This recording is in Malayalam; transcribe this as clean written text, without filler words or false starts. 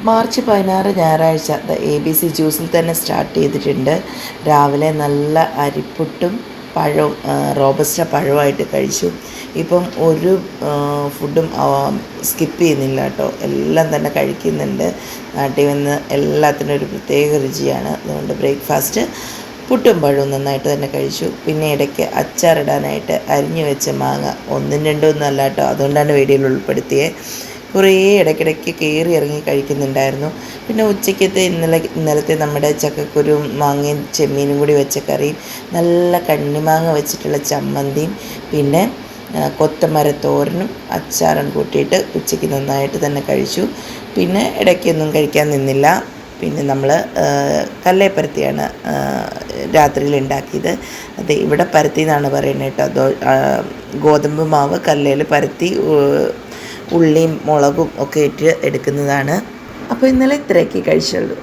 മാർച്ച് 16 ഞായറാഴ്ച ABC ജ്യൂസിൽ തന്നെ സ്റ്റാർട്ട് ചെയ്തിട്ടുണ്ട്. രാവിലെ നല്ല അരിപ്പുട്ടും പഴവും റോബസ്റ്റ പഴമായിട്ട് കഴിച്ചു. ഇപ്പം ഒരു ഫുഡും സ്കിപ്പ് ചെയ്യുന്നില്ല കേട്ടോ, എല്ലാം തന്നെ കഴിക്കുന്നുണ്ട്. നാട്ടിൽ വന്ന് എല്ലാത്തിനും ഒരു പ്രത്യേക രുചിയാണ്. അതുകൊണ്ട് ബ്രേക്ക്ഫാസ്റ്റ് പുട്ടും പഴവും നന്നായിട്ട് തന്നെ കഴിച്ചു. പിന്നെ ഇടയ്ക്ക് അച്ചാറിടാനായിട്ട് അരിഞ്ഞു വെച്ച മാങ്ങ ഒന്നും രണ്ടും ഒന്നും അല്ല കേട്ടോ, അതുകൊണ്ടാണ് വീഡിയോയിൽ ഉൾപ്പെടുത്തിയത്. കുറേ ഇടയ്ക്കിടയ്ക്ക് കയറി ഇറങ്ങി കഴിക്കുന്നുണ്ടായിരുന്നു. പിന്നെ ഉച്ചയ്ക്കത്തെ ഇന്നലത്തെ നമ്മുടെ ചക്കക്കുരും മാങ്ങയും ചെമ്മീനും കൂടി വെച്ച കറിയും നല്ല കണ്ണിമാങ്ങ വെച്ചിട്ടുള്ള ചമ്മന്തിയും പിന്നെ കൊത്തമരത്തോരനും അച്ചാറും കൂട്ടിയിട്ട് ഉച്ചയ്ക്ക് നന്നായിട്ട് തന്നെ കഴിച്ചു. പിന്നെ ഇടയ്ക്കൊന്നും കഴിക്കാൻ നിന്നില്ല. പിന്നെ നമ്മൾ കല്ലേപ്പരത്തിയാണ് രാത്രിയിൽ ഉണ്ടാക്കിയത്. അത് ഇവിടെ പരത്തി എന്നാണ് പറയുന്നത് കേട്ടോ. ഗോതമ്പ് മാവ് കല്ലേൽ പരത്തി ഉള്ളിയും മുളകും ഒക്കെ ഇട്ട് എടുക്കുന്നതാണ്. അപ്പോൾ ഇന്നലെ ഇത്രയൊക്കെ കഴിച്ചുള്ളൂ.